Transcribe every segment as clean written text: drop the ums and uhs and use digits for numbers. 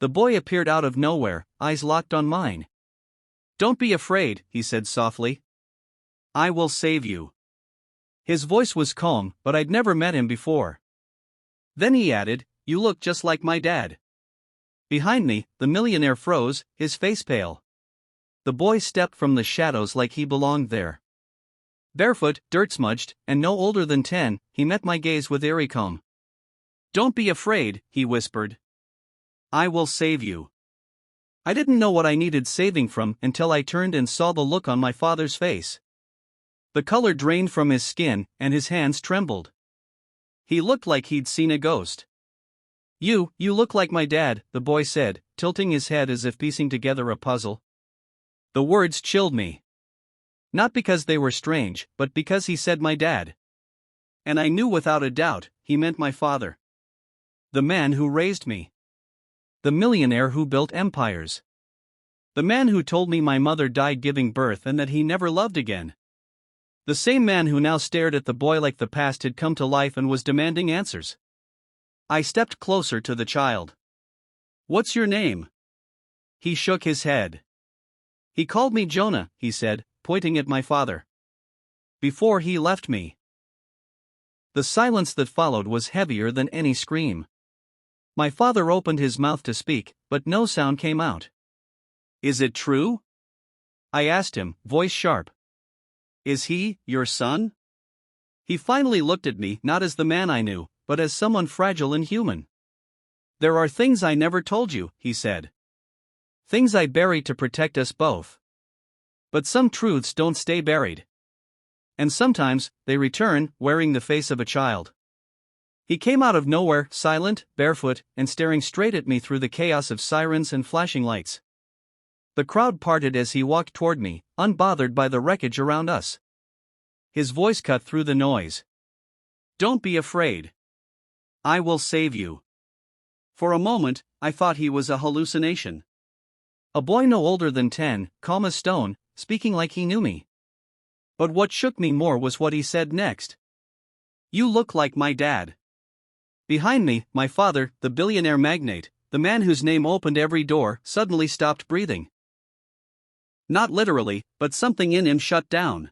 The boy appeared out of nowhere, eyes locked on mine. "Don't be afraid," he said softly. "I will save you." His voice was calm, but I'd never met him before. Then he added, "You look just like my dad." Behind me, the millionaire froze, his face pale. The boy stepped from the shadows like he belonged there. Barefoot, dirt-smudged, and no older than 10, he met my gaze with eerie calm. "Don't be afraid," he whispered. "I will save you." I didn't know what I needed saving from until I turned and saw the look on my father's face. The color drained from his skin, and his hands trembled. He looked like he'd seen a ghost. You look like my dad," the boy said, tilting his head as if piecing together a puzzle. The words chilled me. Not because they were strange, but because he said my dad. And I knew without a doubt, he meant my father. The man who raised me. The millionaire who built empires. The man who told me my mother died giving birth and that he never loved again. The same man who now stared at the boy like the past had come to life and was demanding answers. I stepped closer to the child. "What's your name?" He shook his head. "He called me Jonah," he said, pointing at my father. "Before he left me." The silence that followed was heavier than any scream. My father opened his mouth to speak, but no sound came out. "Is it true?" I asked him, voice sharp. "Is he your son?" He finally looked at me, not as the man I knew, but as someone fragile and human. "There are things I never told you," he said. "Things I buried to protect us both. But some truths don't stay buried. And sometimes, they return, wearing the face of a child." He came out of nowhere, silent, barefoot, and staring straight at me through the chaos of sirens and flashing lights. The crowd parted as he walked toward me, unbothered by the wreckage around us. His voice cut through the noise. "Don't be afraid. I will save you." For a moment, I thought he was a hallucination. A boy no older than 10, calm as stone, speaking like he knew me. But what shook me more was what he said next. "You look like my dad." Behind me, my father, the billionaire magnate, the man whose name opened every door, suddenly stopped breathing. Not literally, but something in him shut down.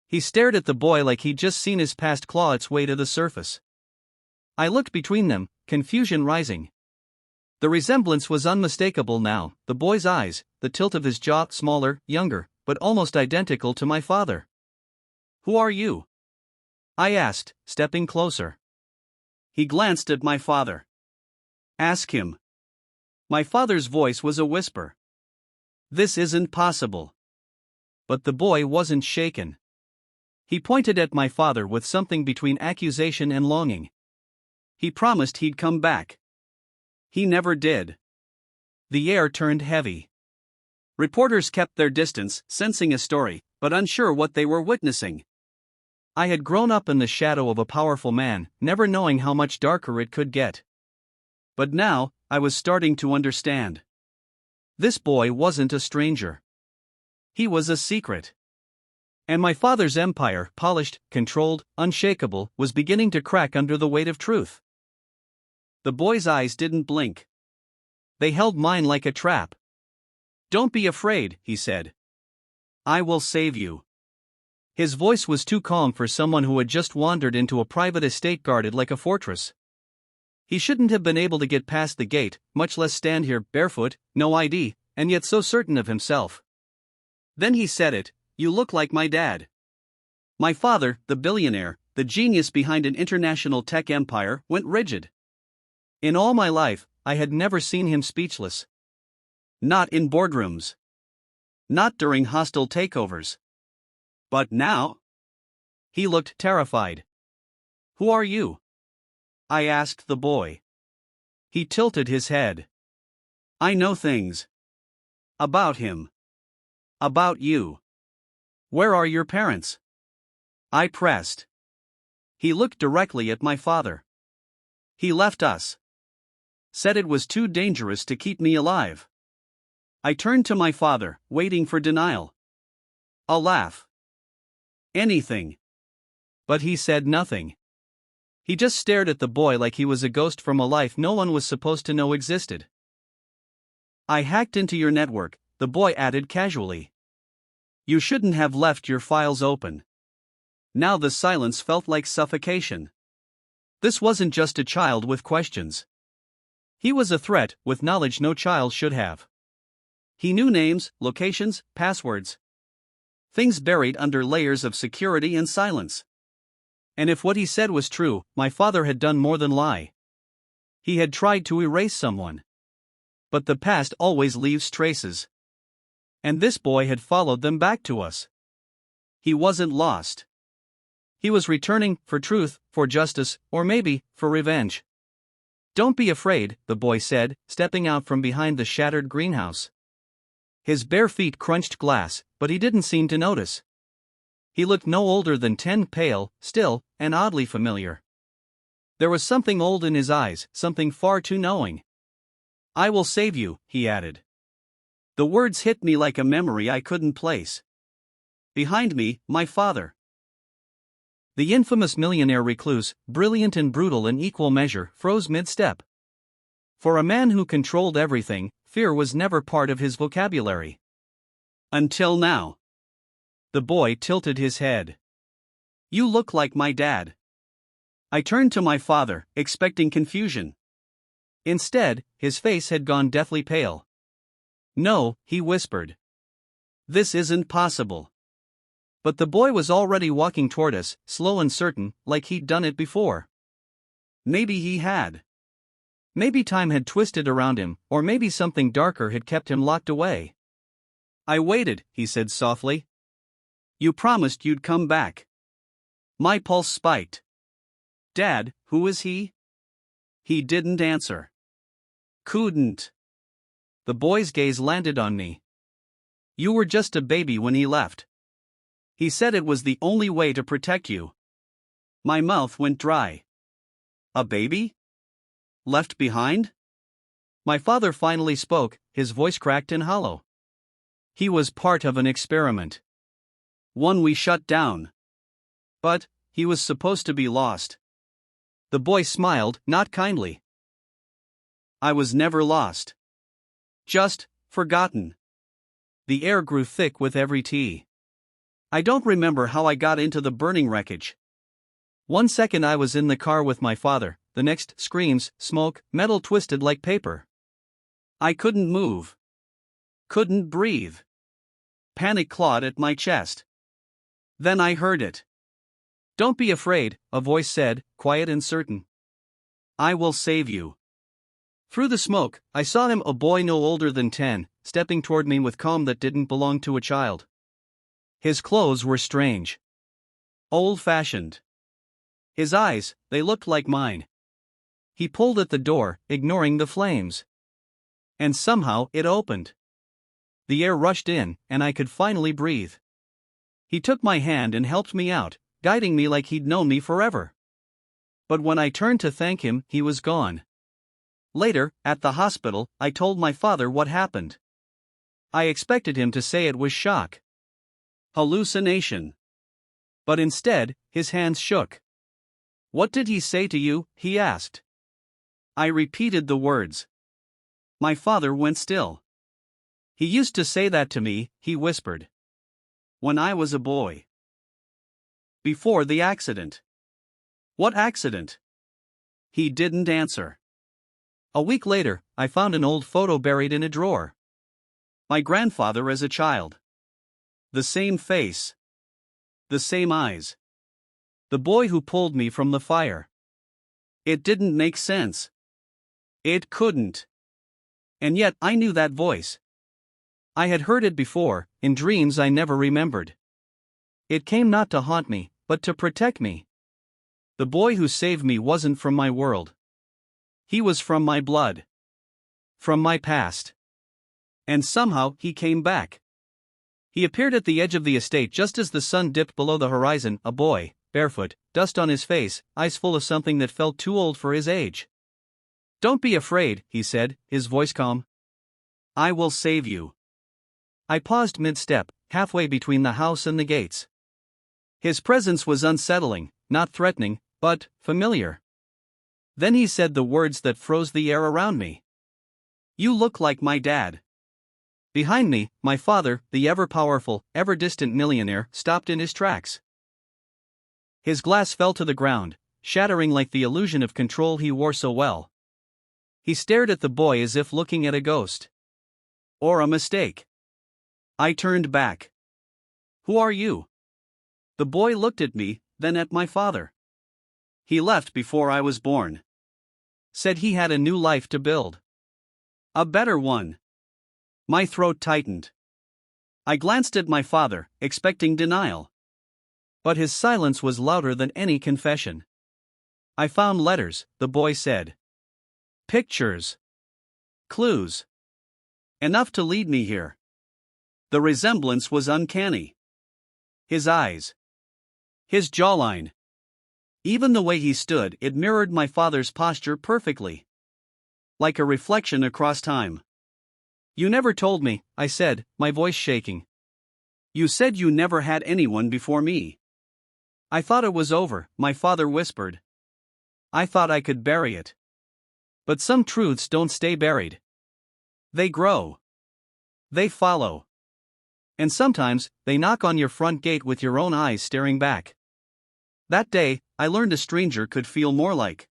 He stared at the boy like he'd just seen his past claw its way to the surface. I looked between them, confusion rising. The resemblance was unmistakable now, the boy's eyes, the tilt of his jaw, smaller, younger, but almost identical to my father. "Who are you?" I asked, stepping closer. He glanced at my father. "Ask him." My father's voice was a whisper. "This isn't possible." But the boy wasn't shaken. He pointed at my father with something between accusation and longing. "He promised he'd come back. He never did." The air turned heavy. Reporters kept their distance, sensing a story, but unsure what they were witnessing. I had grown up in the shadow of a powerful man, never knowing how much darker it could get. But now, I was starting to understand. This boy wasn't a stranger. He was a secret. And my father's empire, polished, controlled, unshakable, was beginning to crack under the weight of truth. The boy's eyes didn't blink. They held mine like a trap. "Don't be afraid," he said. "I will save you." His voice was too calm for someone who had just wandered into a private estate guarded like a fortress. He shouldn't have been able to get past the gate, much less stand here, barefoot, no ID, and yet so certain of himself. Then he said it, "You look like my dad." My father, the billionaire, the genius behind an international tech empire, went rigid. In all my life, I had never seen him speechless. Not in boardrooms. Not during hostile takeovers. But now? He looked terrified. "Who are you?" I asked the boy. He tilted his head. "I know things. About him. About you. Where are your parents?" I pressed. He looked directly at my father. "He left us. Said it was too dangerous to keep me alive." I turned to my father, waiting for denial. A laugh. Anything. But he said nothing. He just stared at the boy like he was a ghost from a life no one was supposed to know existed. I hacked into your network, the boy added casually. You shouldn't have left your files open. Now the silence felt like suffocation. This wasn't just a child with questions. He was a threat with knowledge no child should have. He knew names, locations, passwords. Things buried under layers of security and silence. And if what he said was true, my father had done more than lie. He had tried to erase someone. But the past always leaves traces. And this boy had followed them back to us. He wasn't lost. He was returning for truth, for justice, or maybe for revenge. Don't be afraid, the boy said, stepping out from behind the shattered greenhouse. His bare feet crunched glass, but he didn't seem to notice. He looked no older than 10, pale, still, and oddly familiar. There was something old in his eyes, something far too knowing. I will save you, he added. The words hit me like a memory I couldn't place. Behind me, my father. The infamous millionaire recluse, brilliant and brutal in equal measure, froze mid-step. For a man who controlled everything, fear was never part of his vocabulary. Until now. The boy tilted his head. You look like my dad. I turned to my father, expecting confusion. Instead, his face had gone deathly pale. No, he whispered. This isn't possible. But the boy was already walking toward us, slow and certain, like he'd done it before. Maybe he had. Maybe time had twisted around him, or maybe something darker had kept him locked away. I waited, he said softly. You promised you'd come back. My pulse spiked. Dad, who is he? He didn't answer. Couldn't. The boy's gaze landed on me. You were just a baby when he left. He said it was the only way to protect you. My mouth went dry. A baby? Left behind? My father finally spoke, his voice cracked and hollow. He was part of an experiment. One we shut down. But he was supposed to be lost. The boy smiled, not kindly. I was never lost. Just forgotten. The air grew thick with every tea. I don't remember how I got into the burning wreckage. 1 second I was in the car with my father, the next screams, smoke, metal twisted like paper. I couldn't move. Couldn't breathe. Panic clawed at my chest. Then I heard it. Don't be afraid, a voice said, quiet and certain. I will save you. Through the smoke, I saw him, a boy no older than 10, stepping toward me with calm that didn't belong to a child. His clothes were strange. Old-fashioned. His eyes, they looked like mine. He pulled at the door, ignoring the flames. And somehow it opened. The air rushed in, and I could finally breathe. He took my hand and helped me out, guiding me like he'd known me forever. But when I turned to thank him, he was gone. Later, at the hospital, I told my father what happened. I expected him to say it was shock. Hallucination. But instead, his hands shook. What did he say to you? He asked. I repeated the words. My father went still. He used to say that to me, he whispered. When I was a boy. Before the accident. What accident? He didn't answer. A week later, I found an old photo buried in a drawer. My grandfather as a child. The same face. The same eyes. The boy who pulled me from the fire. It didn't make sense. It couldn't. And yet I knew that voice. I had heard it before, in dreams I never remembered. It came not to haunt me, but to protect me. The boy who saved me wasn't from my world. He was from my blood. From my past. And somehow he came back. He appeared at the edge of the estate just as the sun dipped below the horizon, a boy, barefoot, dust on his face, eyes full of something that felt too old for his age. Don't be afraid, he said, his voice calm. I will save you. I paused mid-step, halfway between the house and the gates. His presence was unsettling, not threatening, but familiar. Then he said the words that froze the air around me. You look like my dad. Behind me, my father, the ever-powerful, ever-distant millionaire, stopped in his tracks. His glass fell to the ground, shattering like the illusion of control he wore so well. He stared at the boy as if looking at a ghost. Or a mistake. I turned back. Who are you? The boy looked at me, then at my father. He left before I was born. Said he had a new life to build. A better one. My throat tightened. I glanced at my father, expecting denial. But his silence was louder than any confession. I found letters, the boy said. Pictures. Clues. Enough to lead me here. The resemblance was uncanny. His eyes. His jawline. Even the way he stood, it mirrored my father's posture perfectly. Like a reflection across time. You never told me, I said, my voice shaking. You said you never had anyone before me. I thought it was over, my father whispered. I thought I could bury it. But some truths don't stay buried. They grow. They follow. And sometimes, they knock on your front gate with your own eyes staring back. That day, I learned a stranger could feel more like